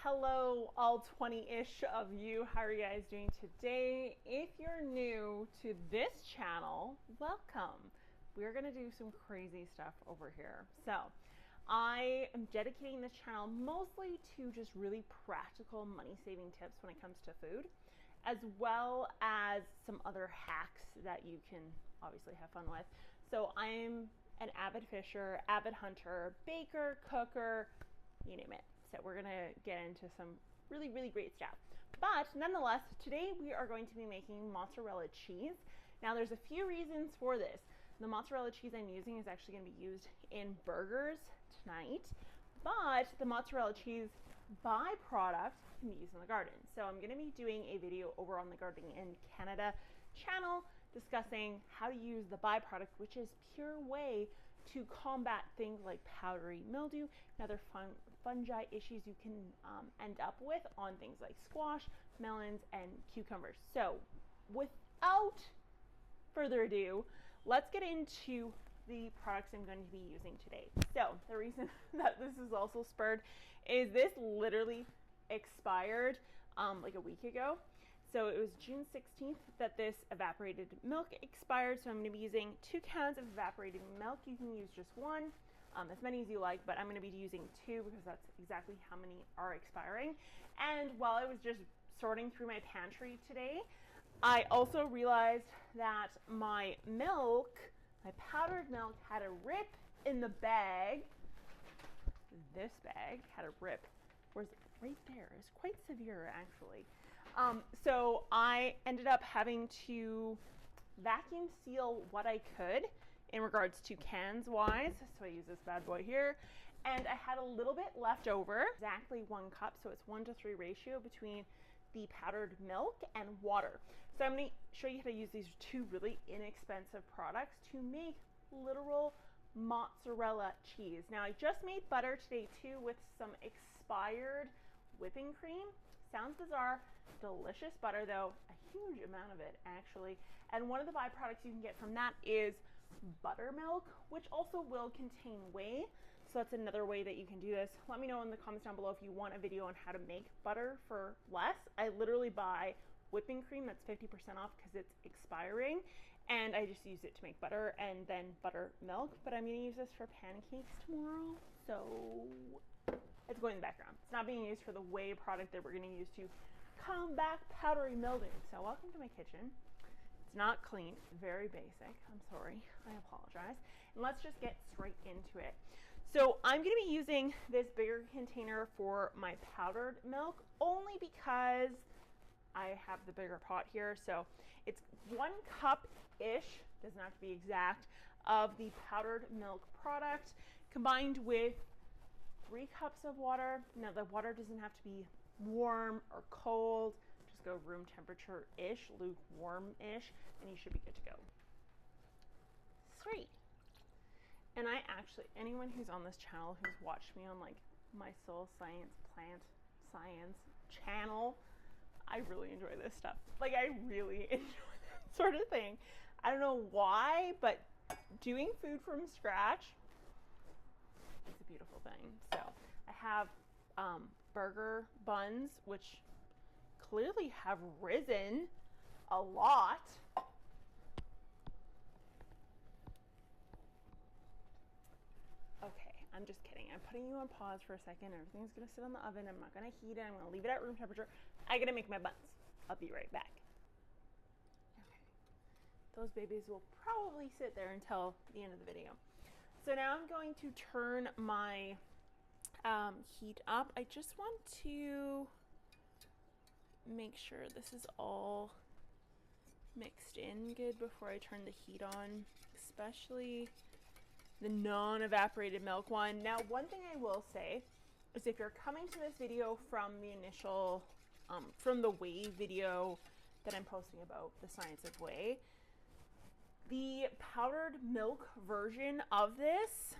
Hello, all 20-ish of you. How are you guys doing today? If you're new to this channel, welcome. We're gonna do some crazy stuff over here. So I am dedicating this channel mostly to just really practical money-saving tips when it comes to food, as well as some other hacks that you can obviously have fun with. So I'm an avid fisher, avid hunter, baker, cooker, you name it. So we're gonna get into some really great stuff. But nonetheless, today we are going to be making mozzarella cheese. Now there's a few reasons for this. The mozzarella cheese I'm using is actually gonna be used in burgers tonight, but the mozzarella cheese byproduct can be used in the garden. So I'm gonna be doing a video over on the Gardening in Canada channel discussing how to use the byproduct, which is pure whey, to combat things like powdery mildew and other fungi issues you can end up with on things like squash, melons, and cucumbers. So without further ado, let's get into the products I'm going to be using today. So the reason that this is also spurred is this literally expired like a week ago. So it was June 16th that this evaporated milk expired. So I'm going to be using 2 cans of evaporated milk. You can use just one, as many as you like, but I'm going to be using 2 because that's exactly how many are expiring. And while I was just sorting through my pantry today, I also realized that my milk, my powdered milk, had a rip in the bag. This bag had a rip. Where's it? Right there. It's quite severe, actually. So I ended up having to vacuum seal what I could in regards to cans wise. So I use this bad boy here, and I had a little bit left over, exactly 1 cup. So it's 1-to-3 ratio between the powdered milk and water. So I'm going to show you how to use these 2 really inexpensive products to make literal mozzarella cheese. Now I just made butter today too with some expired whipping cream. Sounds bizarre, delicious butter though, a huge amount of it actually. And one of the byproducts you can get from that is buttermilk, which also will contain whey. So that's another way that you can do this. Let me know in the comments down below if you want a video on how to make butter for less. I literally buy whipping cream that's 50% off because it's expiring, and I just use it to make butter and then buttermilk. But I'm gonna use this for pancakes tomorrow, so it's going in the background. It's not being used for the whey product that we're going to use to combat powdery mildew. So welcome to my kitchen. It's not clean, very basic. I'm sorry, I apologize. And let's just get straight into it. So I'm going to be using this bigger container for my powdered milk only because I have the bigger pot here. So it's 1 cup-ish, doesn't have to be exact, of the powdered milk product combined with 3 cups of water. Now the water doesn't have to be warm or cold, just go room temperature-ish, lukewarm-ish, and you should be good to go. Sweet. And I actually, anyone who's on this channel who's watched me on like my soul science, plant science channel, I really enjoy this stuff. Like I really enjoy that sort of thing. I don't know why, but doing food from scratch, it's a beautiful thing. So I have burger buns, which clearly have risen a lot. Okay, I'm just kidding. I'm putting you on pause for a second. Everything's gonna sit on the oven. I'm not gonna heat it. I'm gonna leave it at room temperature. I gotta make my buns. I'll be right back. Okay, those babies will probably sit there until the end of the video. So now I'm going to turn my heat up. I just want to make sure this is all mixed in good before I turn the heat on, especially the non-evaporated milk one. Now, one thing I will say is if you're coming to this video from the initial, from the whey video that I'm posting about the science of whey, the powdered milk version of this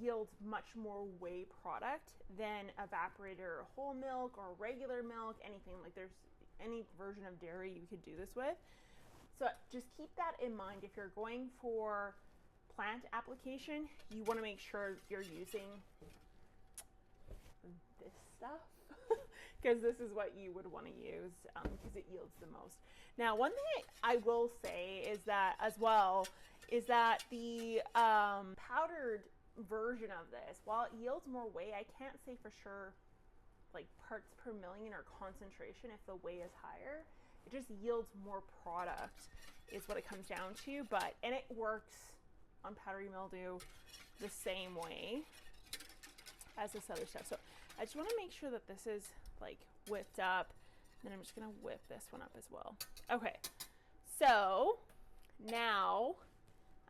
yields much more whey product than evaporated or whole milk or regular milk, anything. Like there's any version of dairy you could do this with. So just keep that in mind. If you're going for plant application, you want to make sure you're using this stuff because this is what you would want to use because it yields the most. Now, one thing I will say is that as well is that the powdered version of this, while it yields more whey, I can't say for sure like parts per million or concentration if the whey is higher. It just yields more product is what it comes down to, and it works on powdery mildew the same way as this other stuff. So I just want to make sure that this is like whipped up. Then I'm just going to whip this one up as well. Okay, so now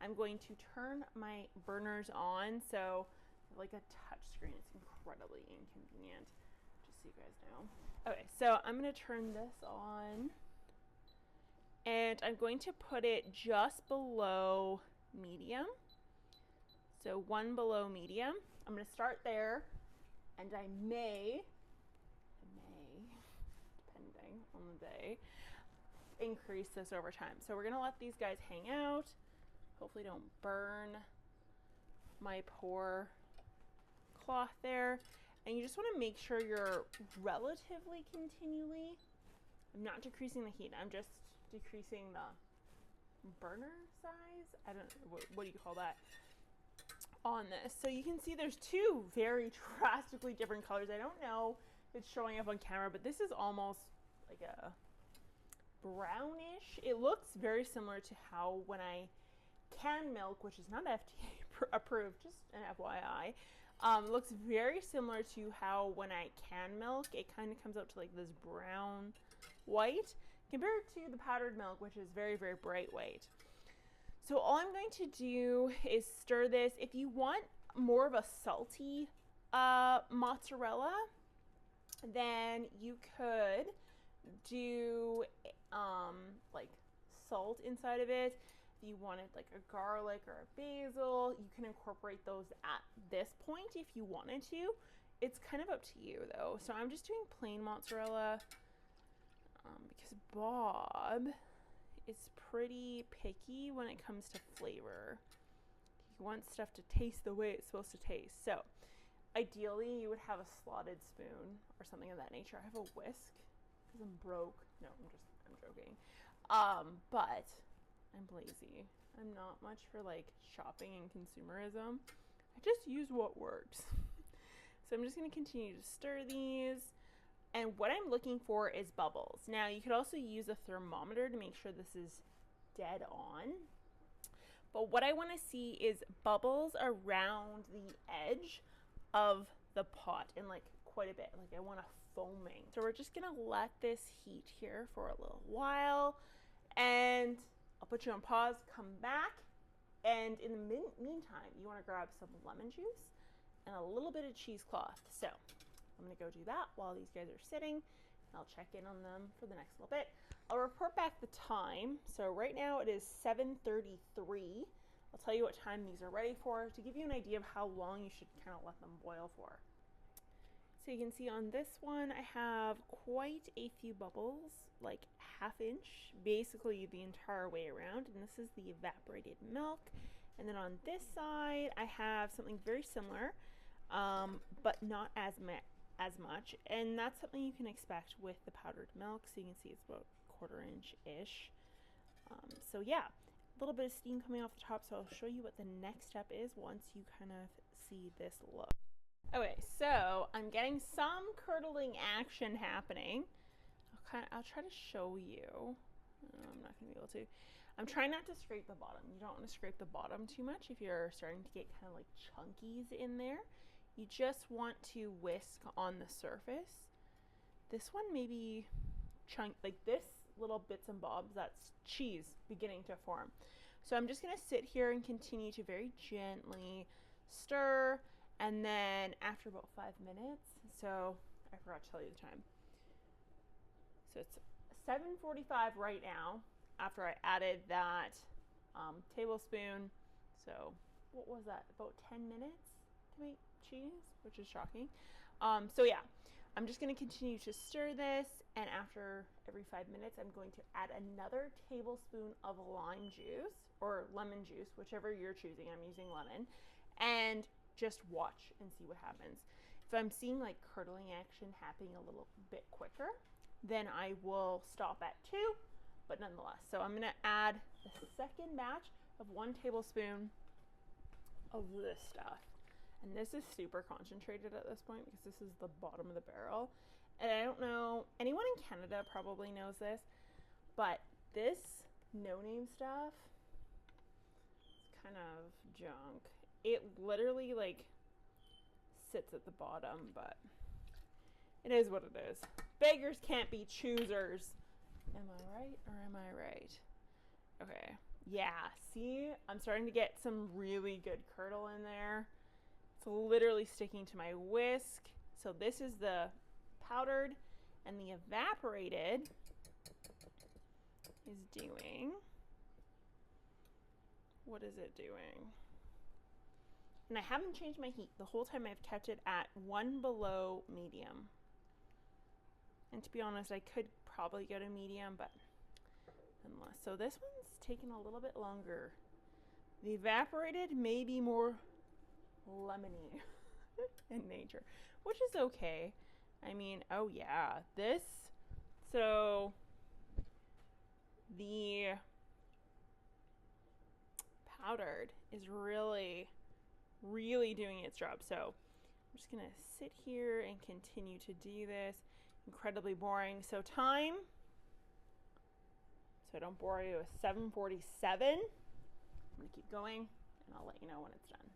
I'm going to turn my burners on. So like a touch screen, it's incredibly inconvenient, just so you guys know. Okay, so I'm going to turn this on and I'm going to put it just below medium. So one below medium. I'm going to start there, and I may, depending on the day, increase this over time. So we're going to let these guys hang out. Hopefully don't burn my poor cloth there. And you just want to make sure you're relatively continually, I'm not decreasing the heat, I'm just decreasing the burner size. I don't know, what do you call that on this? So you can see there's two very drastically different colors. I don't know if it's showing up on camera, but this is almost like a brownish. It looks very similar to how when I can milk, which is not FDA approved, just an FYI, looks very similar to how when I can milk, it kind of comes out to like this brown white compared to the powdered milk, which is very, very bright white. So all I'm going to do is stir this. If you want more of a salty mozzarella, then you could do like salt inside of it. If you wanted like a garlic or a basil, you can incorporate those at this point if you wanted to. It's kind of up to you though. So I'm just doing plain mozzarella because Bob is pretty picky when it comes to flavor. He wants stuff to taste the way it's supposed to taste. So ideally you would have a slotted spoon or something of that nature. I have a whisk because I'm broke. No, I'm joking. But I'm lazy. I'm not much for like shopping and consumerism. I just use what works. So I'm just going to continue to stir these. And what I'm looking for is bubbles. Now you could also use a thermometer to make sure this is dead on. But what I want to see is bubbles around the edge of the pot and like quite a bit. Like I want a foaming. So we're just going to let this heat here for a little while. And I'll put you on pause, come back. And in the meantime, you want to grab some lemon juice and a little bit of cheesecloth. So I'm going to go do that while these guys are sitting. I'll check in on them for the next little bit. I'll report back the time. So right now it is 7:33. I'll tell you what time these are ready for to give you an idea of how long you should kind of let them boil for. So you can see on this one, I have quite a few bubbles, like ½ inch, basically the entire way around. And this is the evaporated milk. And then on this side, I have something very similar, but not as much. And that's something you can expect with the powdered milk. So you can see it's about ½ inch-ish. So yeah, a little bit of steam coming off the top. So I'll show you what the next step is once you kind of see this look. Okay, so I'm getting some curdling action happening. I'll try to show you. I'm not going to be able to. I'm trying not to scrape the bottom. You don't want to scrape the bottom too much if you're starting to get kind of like chunkies in there. You just want to whisk on the surface. This one maybe like this little bits and bobs, that's cheese beginning to form. So I'm just going to sit here and continue to very gently stir. And then after about 5 minutes, so I forgot to tell you the time. So it's 7:45 right now after I added that tablespoon. So what was that? About 10 minutes to make cheese, which is shocking. So yeah, I'm just going to continue to stir this. And after every 5 minutes, I'm going to add another tablespoon of lime juice or lemon juice, whichever you're choosing. I'm using lemon. And just watch and see what happens. If I'm seeing like curdling action happening a little bit quicker, then I will stop at 2, but nonetheless. So I'm going to add the second batch of 1 tablespoon of this stuff. And this is super concentrated at this point because this is the bottom of the barrel. And I don't know, anyone in Canada probably knows this, but this no-name stuff is kind of junk. It literally like sits at the bottom, but it is what it is. Beggars can't be choosers. Am I right or am I right? Okay. Yeah, see, I'm starting to get some really good curdle in there. It's literally sticking to my whisk. So this is the powdered, and the evaporated is doing, what is it doing? And I haven't changed my heat. The whole time I've kept it at 1 below medium. And to be honest, I could probably go to medium, but nonetheless. So this one's taking a little bit longer. The evaporated may be more lemony in nature, which is okay. I mean, oh yeah, this, so the powdered is really doing its job. So I'm just gonna sit here and continue to do this. Incredibly boring. So time, so I don't bore you, is 7:47. I'm gonna keep going and I'll let you know when it's done.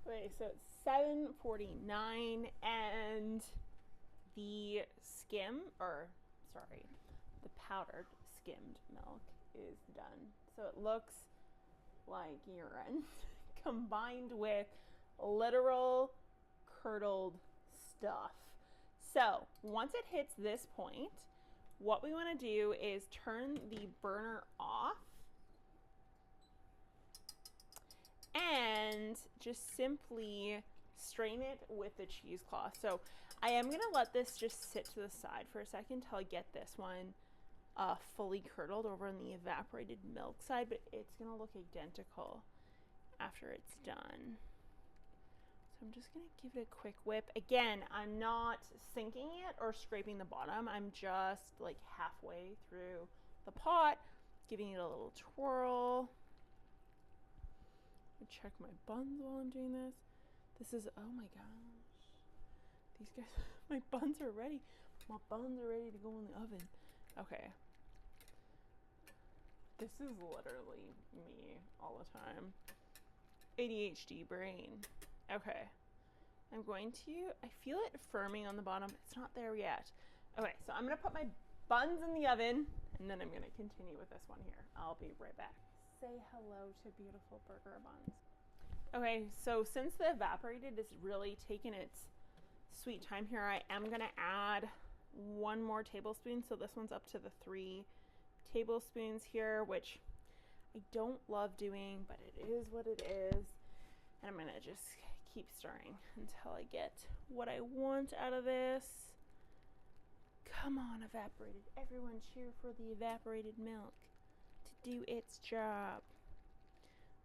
Okay, so it's 7:49 and the the powdered skimmed milk is done. So it looks like urine combined with literal curdled stuff. So once it hits this point, what we want to do is turn the burner off and just simply strain it with the cheesecloth. So I am going to let this just sit to the side for a second till I get this one fully curdled over on the evaporated milk side, but it's going to look identical after it's done. So I'm just going to give it a quick whip. Again, I'm not sinking it or scraping the bottom. I'm just like halfway through the pot, giving it a little twirl. Check my buns while I'm doing this. This is, oh my gosh. These guys, my buns are ready. My buns are ready to go in the oven. Okay. This is literally me all the time. ADHD brain. Okay. I'm going to, I feel it firming on the bottom. It's not there yet. Okay, so I'm going to put my buns in the oven and then I'm going to continue with this one here. I'll be right back. Say hello to beautiful burger buns. Okay, so since the evaporated is really taking its sweet time here, I am going to add 1 more tablespoon. So this one's up to the 3 tablespoons here, which I don't love doing, but it is what it is. And I'm going to just keep stirring until I get what I want out of this. Come on, evaporated. Everyone cheer for the evaporated milk to do its job.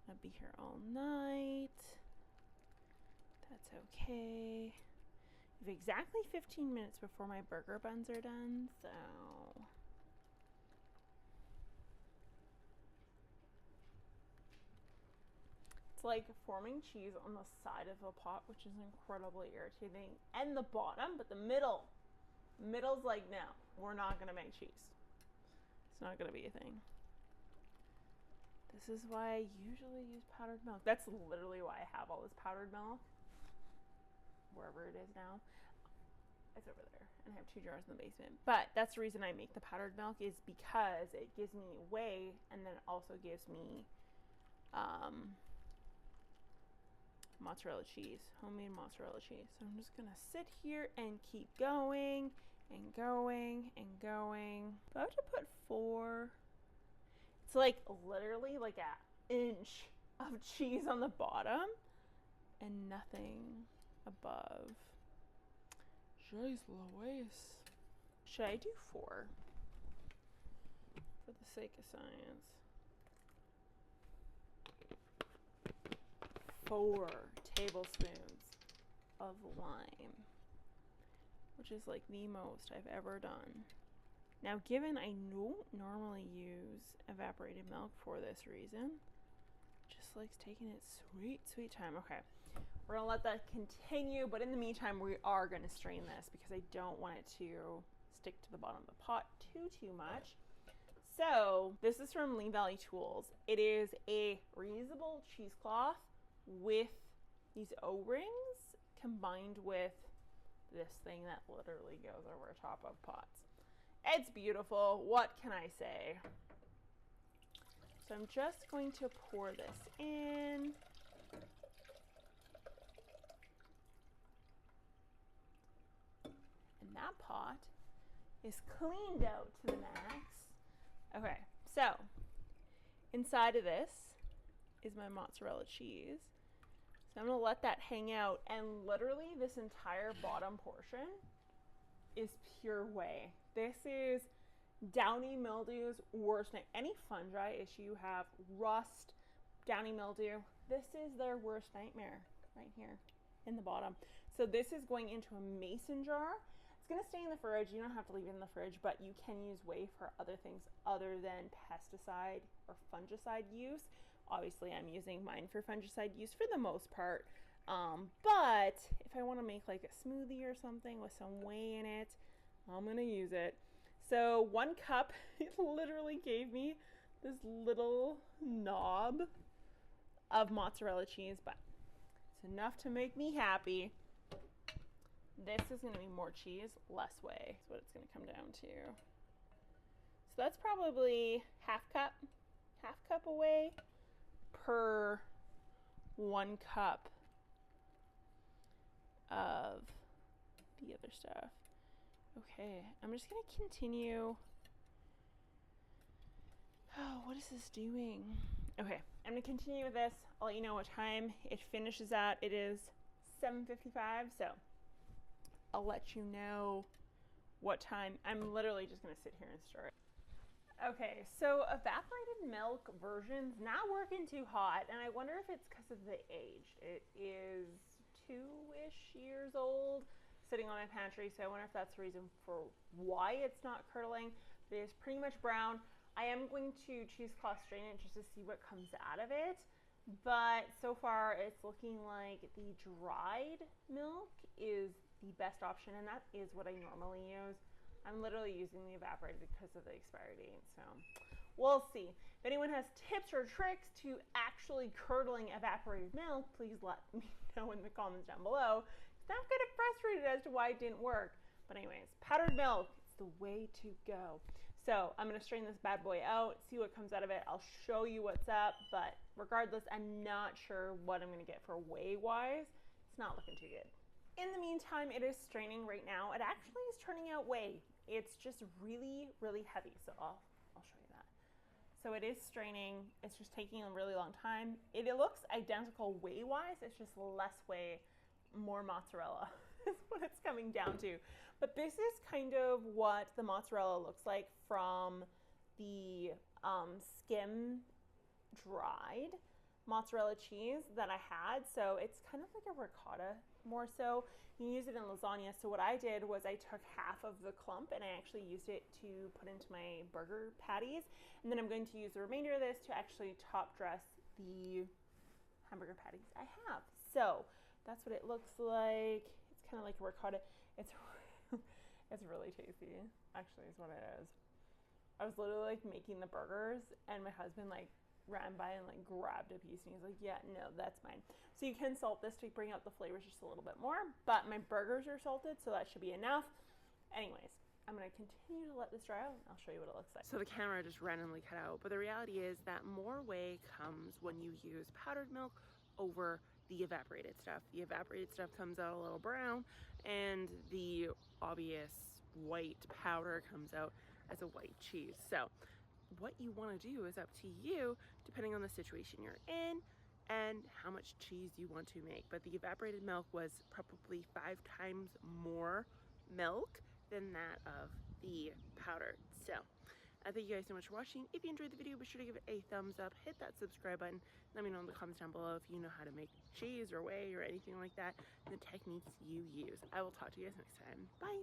I'll be here all night. That's okay. We have exactly 15 minutes before my burger buns are done, so it's like forming cheese on the side of a pot, which is incredibly irritating, and the bottom, but the middle's like, no, we're not gonna make cheese. It's not gonna be a thing. This is why I usually use powdered milk. That's literally why I have all this powdered milk, wherever it is now. It's over there, and I have 2 jars in the basement. But that's the reason I make the powdered milk, is because it gives me whey, and then it also gives me mozzarella cheese, homemade mozzarella cheese. So I'm just gonna sit here and keep going and going and going. Do I have to put 4? It's like literally like an inch of cheese on the bottom and nothing above. Jeez Louise. Should I do 4? For the sake of science. 4 tablespoons of lime, which is like the most I've ever done. Now, given I don't normally use evaporated milk for this reason, just likes taking its sweet time. Okay, we're gonna let that continue, but in the meantime, we are gonna strain this because I don't want it to stick to the bottom of the pot too much. So this is from Lee Valley Tools. It is a reusable cheesecloth with these O-rings combined with this thing that literally goes over top of pots. It's beautiful. What can I say? So I'm just going to pour this in. And that pot is cleaned out to the max. Okay, so inside of this is my mozzarella cheese. So I'm gonna let that hang out, and literally this entire bottom portion is pure whey. This is downy mildew's worst nightmare. Any fungi issue you have, rust, downy mildew, this is their worst nightmare right here in the bottom. So this is going into a mason jar. It's gonna stay in the fridge. You don't have to leave it in the fridge, but you can use whey for other things other than pesticide or fungicide use. Obviously, I'm using mine for fungicide use for the most part. But if I want to make like a smoothie or something with some whey in it, I'm gonna use it. So 1 cup, it literally gave me this little knob of mozzarella cheese, but it's enough to make me happy. This is gonna be more cheese, less whey. That's what it's gonna come down to. So that's probably half cup of whey per 1 cup of the other stuff. Okay, I'm just gonna continue. Oh, what is this doing? Okay, I'm gonna continue with this. I'll let you know what time it finishes at. It is 7:55, so I'll let you know what time. I'm literally just gonna sit here and stir it. Okay, so evaporated milk version's not working too hot, and I wonder if it's because of the age. It is 2-ish years old, sitting on my pantry, so I wonder if that's the reason for why it's not curdling. It is pretty much brown. I am going to cheesecloth strain it just to see what comes out of it, but so far it's looking like the dried milk is the best option, and that is what I normally use. I'm literally using the evaporated because of the expiry date, so we'll see. If anyone has tips or tricks to actually curdling evaporated milk, please let me know in the comments down below. I'm kind of frustrated as to why it didn't work. But anyways, powdered milk, it's the way to go. So I'm gonna strain this bad boy out, see what comes out of it. I'll show you what's up, but regardless, I'm not sure what I'm gonna get for whey-wise. It's not looking too good. In the meantime, it is straining right now. It actually is turning out whey. It's just really, really heavy. So I'll show you that. So it is straining. It's just taking a really long time. It looks identical whey-wise. It's just less whey, more mozzarella is what it's coming down to. But this is kind of what the mozzarella looks like from the skim dried mozzarella cheese that I had. So it's kind of like a ricotta more so. You can use it in lasagna. So what I did was I took half of the clump and I actually used it to put into my burger patties. And then I'm going to use the remainder of this to actually top dress the hamburger patties I have. So that's what it looks like. It's kind of like a ricotta. It's really tasty, actually, is what it is. I was literally like making the burgers and my husband like ran by and like grabbed a piece and he's like, yeah, no, that's mine. So you can salt this to bring out the flavors just a little bit more, but my burgers are salted, so that should be enough. Anyways, I'm gonna continue to let this dry out and I'll show you what it looks like. So the camera just randomly cut out, but the reality is that more whey comes when you use powdered milk over the evaporated stuff. The evaporated stuff comes out a little brown and the obvious white powder comes out as a white cheese. So what you want to do is up to you, depending on the situation you're in and how much cheese you want to make. But the evaporated milk was probably 5 times more milk than that of the powdered. So Thank you guys so much for watching. If you enjoyed the video, be sure to give it a thumbs up, hit that subscribe button. Let me know in the comments down below if you know how to make cheese or whey or anything like that, and the techniques you use. I will talk to you guys next time. Bye!